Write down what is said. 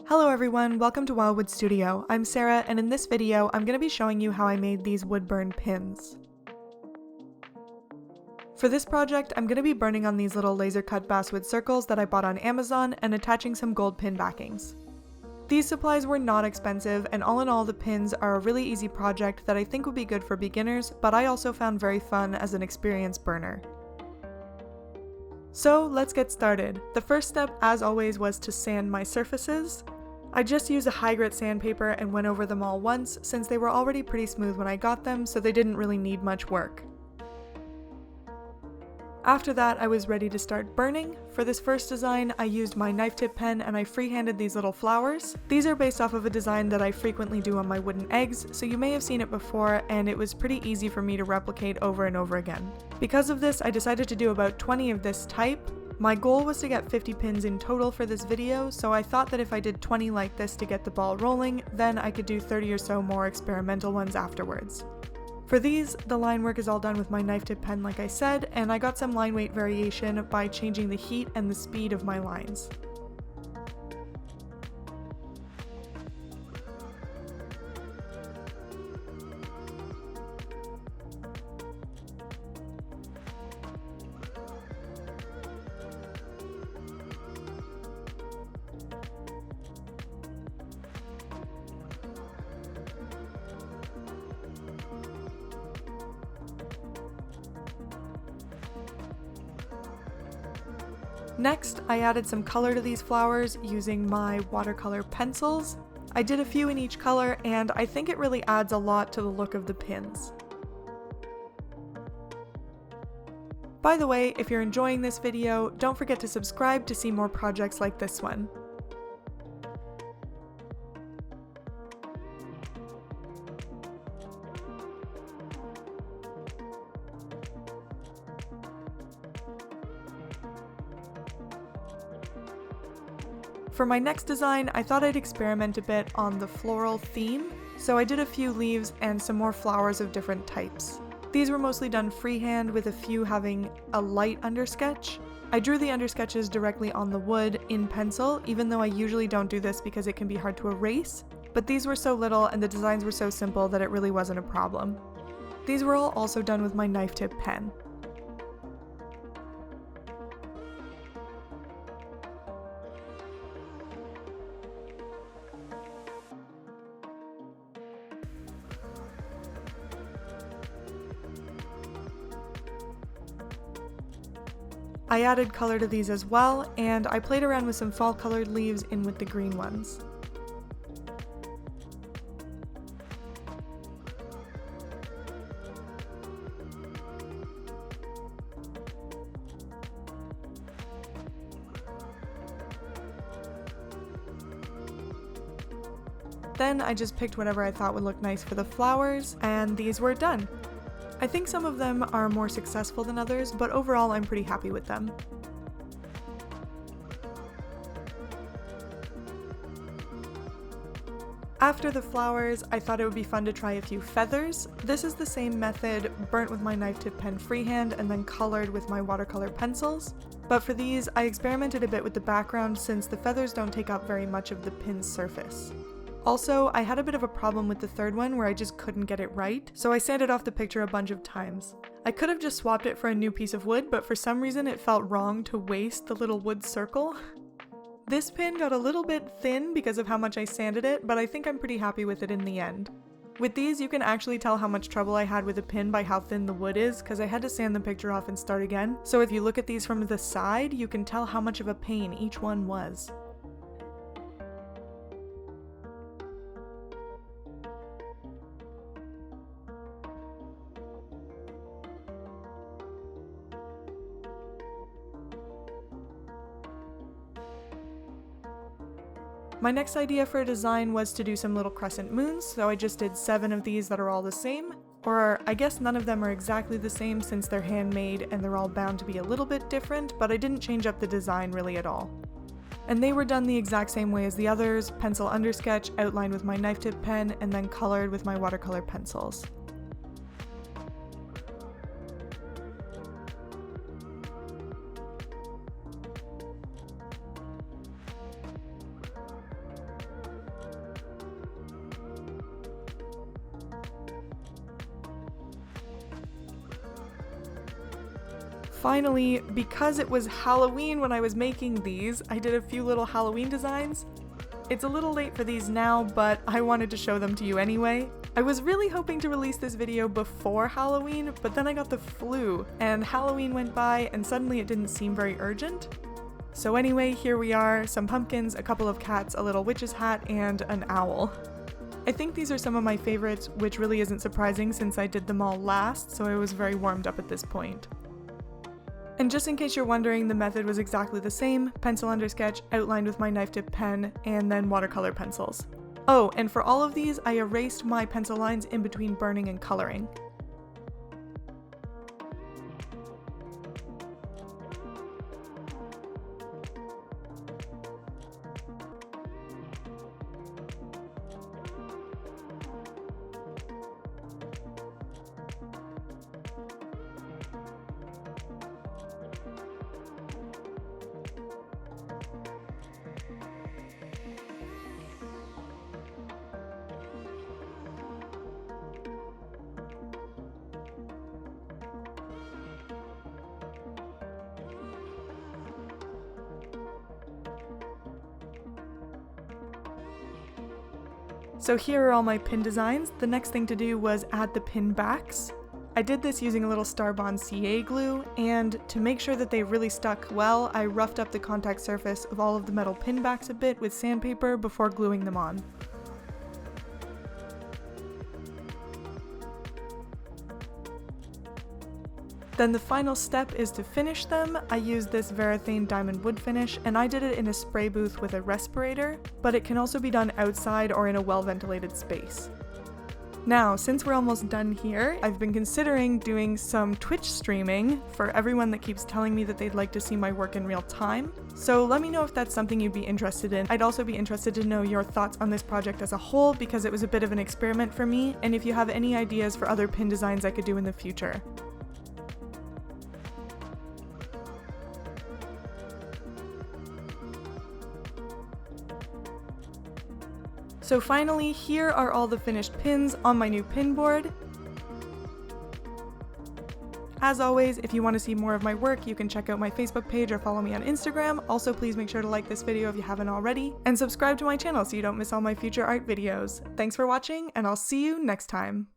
Hello everyone, welcome to Wildwood Studio. I'm Sarah, and in this video, I'm going to be showing you how I made these wood burn pins. For this project, I'm going to be burning on these little laser cut basswood circles that I bought on Amazon and attaching some gold pin backings. These supplies were not expensive, and all in all the pins are a really easy project that I think would be good for beginners, but I also found very fun as an experienced burner. So let's get started. The first step, as always, was to sand my surfaces. I just used a high grit sandpaper and went over them all once since they were already pretty smooth when I got them, so they didn't really need much work. After that, I was ready to start burning. For this first design, I used my knife tip pen and I freehanded these little flowers. These are based off of a design that I frequently do on my wooden eggs, so you may have seen it before, and it was pretty easy for me to replicate over and over again. Because of this, I decided to do about 20 of this type. My goal was to get 50 pins in total for this video, so I thought that if I did 20 like this to get the ball rolling, then I could do 30 or so more experimental ones afterwards. For these, the line work is all done with my knife tip pen like I said, and I got some line weight variation by changing the heat and the speed of my lines. Next, I added some color to these flowers using my watercolor pencils. I did a few in each color, and I think it really adds a lot to the look of the pins. By the way, if you're enjoying this video, don't forget to subscribe to see more projects like this one. For my next design, I thought I'd experiment a bit on the floral theme, so I did a few leaves and some more flowers of different types. These were mostly done freehand, with a few having a light undersketch. I drew the undersketches directly on the wood in pencil, even though I usually don't do this because it can be hard to erase, but these were so little and the designs were so simple that it really wasn't a problem. These were all also done with my knife tip pen. I added color to these as well, and I played around with some fall colored leaves in with the green ones. Then I just picked whatever I thought would look nice for the flowers, and these were done. I think some of them are more successful than others, but overall I'm pretty happy with them. After the flowers, I thought it would be fun to try a few feathers. This is the same method, burnt with my knife tip pen freehand and then colored with my watercolor pencils. But for these, I experimented a bit with the background since the feathers don't take up very much of the pin's surface. Also, I had a bit of a problem with the third one where I just couldn't get it right, so I sanded off the picture a bunch of times. I could have just swapped it for a new piece of wood, but for some reason it felt wrong to waste the little wood circle. This pin got a little bit thin because of how much I sanded it, but I think I'm pretty happy with it in the end. With these, you can actually tell how much trouble I had with the pin by how thin the wood is, because I had to sand the picture off and start again. So if you look at these from the side, you can tell how much of a pain each one was. My next idea for a design was to do some little crescent moons, so I just did 7 of these that are all the same. Or I guess none of them are exactly the same since they're handmade and they're all bound to be a little bit different, but I didn't change up the design really at all. And they were done the exact same way as the others, pencil undersketch, outlined with my knife tip pen, and then colored with my watercolor pencils. Finally, because it was Halloween when I was making these, I did a few little Halloween designs. It's a little late for these now, but I wanted to show them to you anyway. I was really hoping to release this video before Halloween, but then I got the flu, and Halloween went by and suddenly it didn't seem very urgent. So anyway, here we are, some pumpkins, a couple of cats, a little witch's hat, and an owl. I think these are some of my favorites, which really isn't surprising since I did them all last, so I was very warmed up at this point. And just in case you're wondering, the method was exactly the same: pencil under sketch, outlined with my knife tip pen, and then watercolor pencils. Oh, and for all of these, I erased my pencil lines in between burning and coloring. So here are all my pin designs. The next thing to do was add the pin backs. I did this using a little Starbond CA glue, and to make sure that they really stuck well, I roughed up the contact surface of all of the metal pin backs a bit with sandpaper before gluing them on. Then the final step is to finish them. I used this Varathane diamond wood finish, and I did it in a spray booth with a respirator, but it can also be done outside or in a well-ventilated space. Now, since we're almost done here, I've been considering doing some Twitch streaming for everyone that keeps telling me that they'd like to see my work in real time. So let me know if that's something you'd be interested in. I'd also be interested to know your thoughts on this project as a whole, because it was a bit of an experiment for me, and if you have any ideas for other pin designs I could do in the future. So finally, here are all the finished pins on my new pin board. As always, if you want to see more of my work, you can check out my Facebook page or follow me on Instagram. Also, please make sure to like this video if you haven't already, and subscribe to my channel so you don't miss all my future art videos. Thanks for watching, and I'll see you next time.